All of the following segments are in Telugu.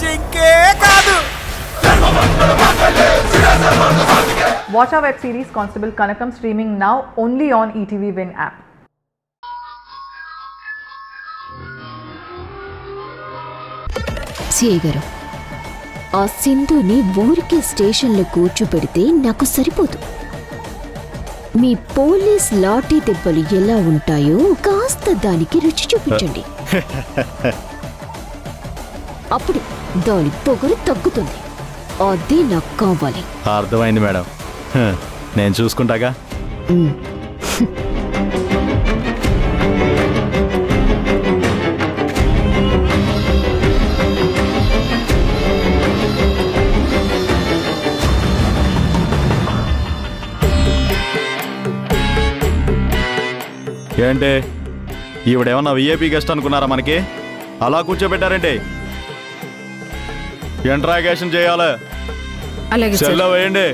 జింకే కాదు. Watch our web series Constable Kanakam streaming now only on ETV Win app. CI గారు, ఆ సింధుని ఊరికి స్టేషన్లో కూర్చోబెడితే నాకు సరిపోదు. మీ పోలీస్ లాఠీ దెబ్బలు ఎలా ఉంటాయో కాస్త దానికి రుచి చూపించండి. అప్పుడు దాని పొగరు తగ్గుతుంది. అదే నాకు కావాలి. అర్థమైంది మేడం, నేను చూసుకుంటాగా. ఏంటి ఈవిడేమన్నా విఐపీ గెస్ట్ అనుకున్నారా మనకి? అలా కూర్చోబెట్టారంటే ఇంట్రాగేషన్ చేయాలి. సెల్లో వేయండి.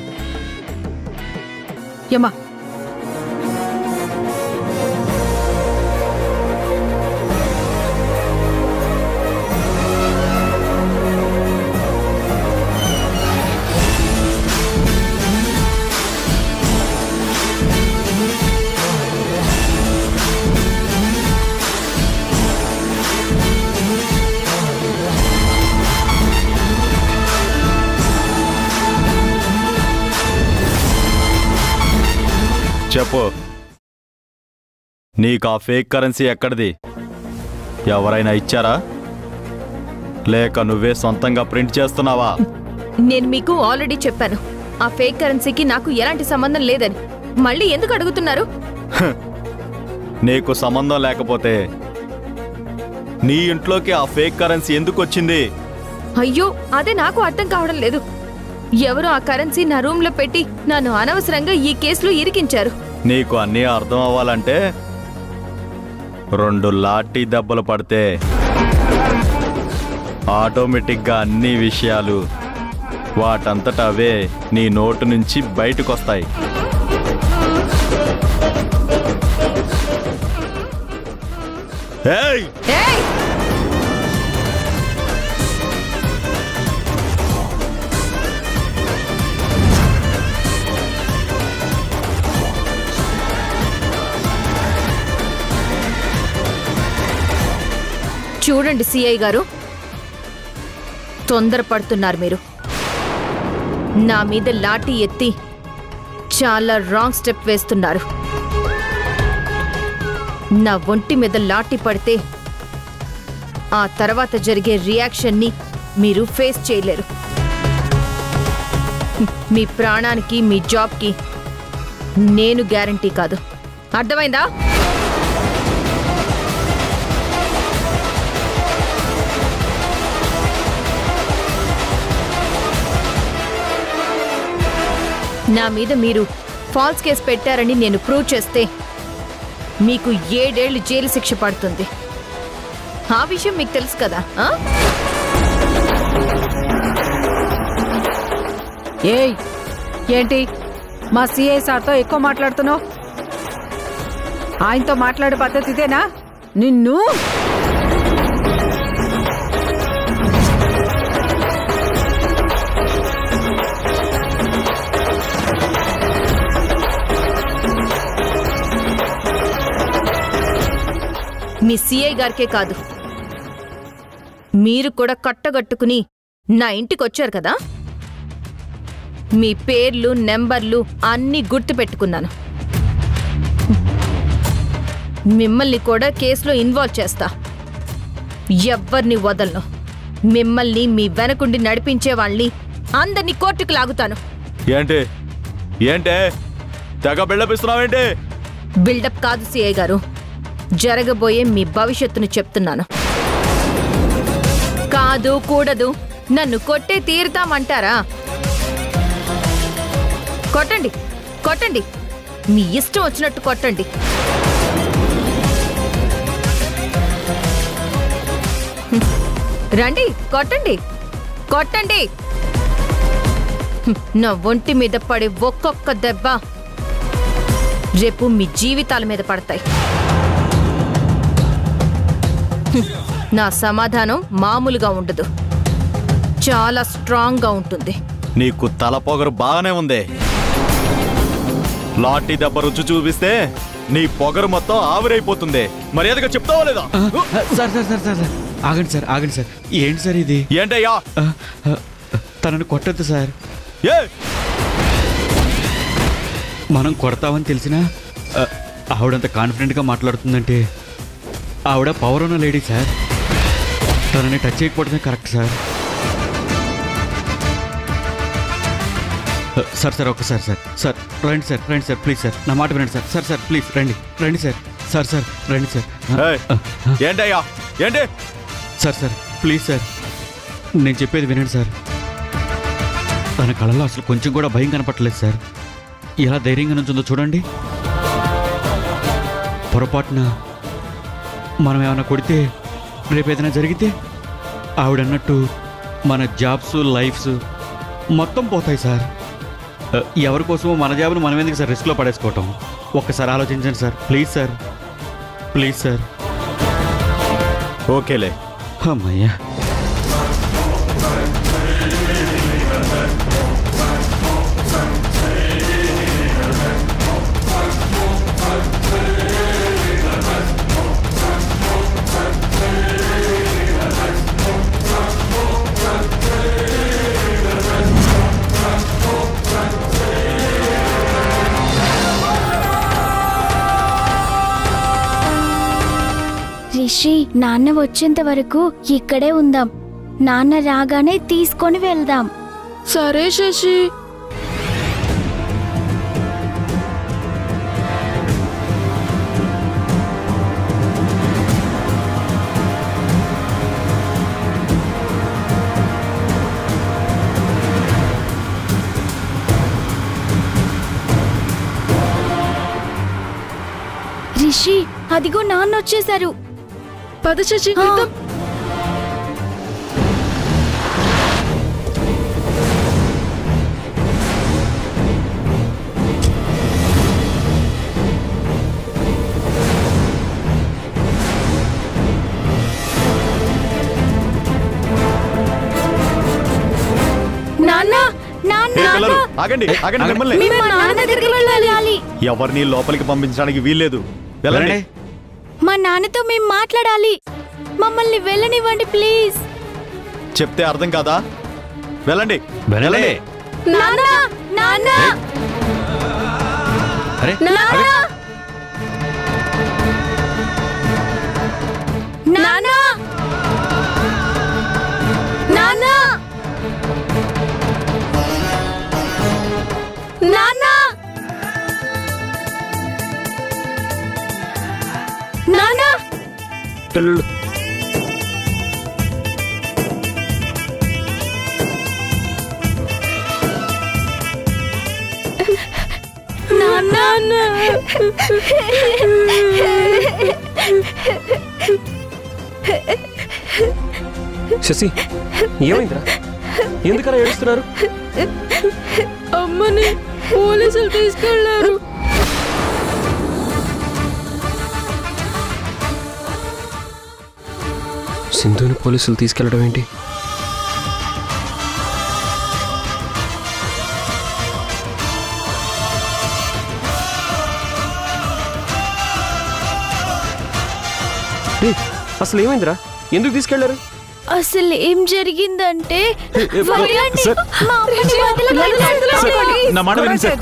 యమ్మా చెప్పు, నీకు ఆ ఫేక్ కరెన్సీ ఎక్కడిది? ఎవరైనా ఇచ్చారా లేక నువ్వే సొంతంగా ప్రింట్ చేస్తున్నావా? నేను మీకు ఆల్రెడీ చెప్పాను, ఆ ఫేక్ కరెన్సీకి నాకు ఎలాంటి సంబంధం లేదని. మళ్ళీ ఎందుకు అడుగుతున్నారు? నీకు సంబంధం లేకపోతే నీ ఇంట్లోకి ఆ ఫేక్ కరెన్సీ ఎందుకు వచ్చింది? అయ్యో, అదే నాకు అర్థం కావడం లేదు. ఎవరు ఆ కరెన్సీ నా రూమ్ లో పెట్టి నన్ను అనవసరంగా ఈ కేసులో ఇరికించారు. నీకు అన్నీ అర్థం అవ్వాలంటే 2 లాఠీ దెబ్బలు పడితే ఆటోమేటిక్గా అన్ని విషయాలు వాటంతట అవే నీ నోటు నుంచి బయటకొస్తాయి. ఏయ్! చూడండి సిఐ గారు, తొందరపడుతున్నారు మీరు. నా మీద లాఠీ ఎత్తి చాలా రాంగ్ స్టెప్ వేస్తున్నారు. నా ఒంటి మీద లాఠీ పడితే ఆ తర్వాత జరిగే రియాక్షన్ని మీరు ఫేస్ చేయలేరు. మీ ప్రాణానికి, మీ జాబ్కి నేను గ్యారంటీ కాదు. అర్థమైందా? నా మీద మీరు ఫాల్స్ కేసు పెట్టారని నేను ప్రూవ్ చేస్తే మీకు 7 ఏళ్లు జైలు శిక్ష పడుతుంది. ఆ విషయం మీకు తెలుసు కదా? ఏయ్, ఏంటి మా సిఐ సార్తో ఎక్కువ మాట్లాడుతున్నావు? ఆయనతో మాట్లాడే పద్ధతి ఇదేనా? నిన్ను మీ సిఐ గారికే కాదు, మీరు కూడా కట్టగట్టుకుని నా ఇంటికొచ్చారు కదా, మీ పేర్లు, నెంబర్లు అన్నీ గుర్తుపెట్టుకున్నాను. మిమ్మల్ని కూడా కేసులో ఇన్వాల్వ్ చేస్తా. ఎవ్వర్ని వదలను. మిమ్మల్ని, మీ వెనకుండి నడిపించే వాళ్ళని అందరినీ కోర్టుకు లాగుతాను. ఏంటి ఏంటే తెగ బిల్డప్ ఇస్తున్నావేంటి? బిల్డప్ కాదు సిఐ గారు, జరగబోయే మీ భవిష్యత్తును చెప్తున్నాను. కాదు కూడదు, నన్ను కొట్టే తీరుతామంటారా? కొట్టండి, కొట్టండి, మీ ఇష్టం వచ్చినట్టు కొట్టండి. రండి, కొట్టండి, కొట్టండి. నా ఒంటి మీద పడే ఒక్కొక్క దెబ్బ రేపు మీ జీవితాల మీద పడతాయి. నా సమాధానం మామూలుగా ఉండదు. చాలా స్ట్రాంగ్గా ఉంటుంది. నీకు తల పొగరు బాగానే ఉంది. లాఠీ దెబ్బ రుచి చూపిస్తే నీ పొగరు మొత్తం ఆవిరైపోతుంది. మర్యాదగా చెప్తావా లేదా? సార్ సార్ సార్ సార్ ఆగండి సార్, ఆగండి సార్. ఏంటి సార్ ఇది? ఏంటయ్యా? తనని కొట్టద్దు సార్. ఏ మనం కొడతామని తెలిసినా ఆవిడంత కాన్ఫిడెంట్గా మాట్లాడుతుందంటే ఆవిడ పవర్ ఉన్న లేడీ సార్. తనని టచ్ చేయకపోవడమే కరెక్ట్ సార్. సార్ సార్ ఒక్కసారి సార్. సార్ రండి సార్, రండి సార్, ప్లీజ్ సార్, నా మాట వినండి సార్. సార్ సార్ ప్లీజ్ రండి, రండి సార్. సార్ సార్ రండి సార్. ఏంటయ్యా? ఏంటి? సార్ సార్ ప్లీజ్ సార్, నేను చెప్పేది వినండి సార్. తన కళలో అసలు కొంచెం కూడా భయం కనపట్టలేదు సార్. ఎలా ధైర్యంగా నుంచుందో చూడండి. పొరపాటున మనం ఏమైనా కొడితే, రేపు ఏదైనా జరిగితే ఆవిడన్నట్టు మన జాబ్స్, లైఫ్స్ మొత్తం పోతాయి సార్. ఎవరి కోసమో మన జాబ్ను మనం ఎందుకు సార్ రిస్క్లో పడేసుకోవటం? ఒక్కసారి ఆలోచించండి sir, please sir, please sir. ఓకేలే. అమ్మయ్యా. రిషి, నాన్న వచ్చేంత వరకు ఇక్కడే ఉందాం. నాన్న రాగానే తీసుకొని వెళ్దాం. సరే శశి. రిషి, అదిగో నాన్న వచ్చేశారు. పద శశి. ఆగండి, ఆగండి, మిమ్మల్ని ఎవరిని లోపలికి పంపించడానికి వీల్లేదు. వెళ్ళండి. మా నాన్నతో మేము మాట్లాడాలి. మమ్మల్ని వెళ్ళనివ్వండి ప్లీజ్. చెప్తే అర్థం కాదా? వెళ్ళండి, వెళ్ళండి. నాన్న, నాన్న, అరే నాన్న, నాన్న, నాన్న, నాన్న, నాన్న. శశి, ఏమైందిరా? ఎందుకలా ఏడుస్తున్నారు? అమ్మని పోలీసులు తీసుకెళ్లారు. సింధుని పోలీసులు తీసుకెళ్లడం ఏంటి? అసలు ఏమైందిరా? ఎందుకు తీసుకెళ్లారు? అసలు ఏం జరిగిందంటే నా మాట వినండి సార్.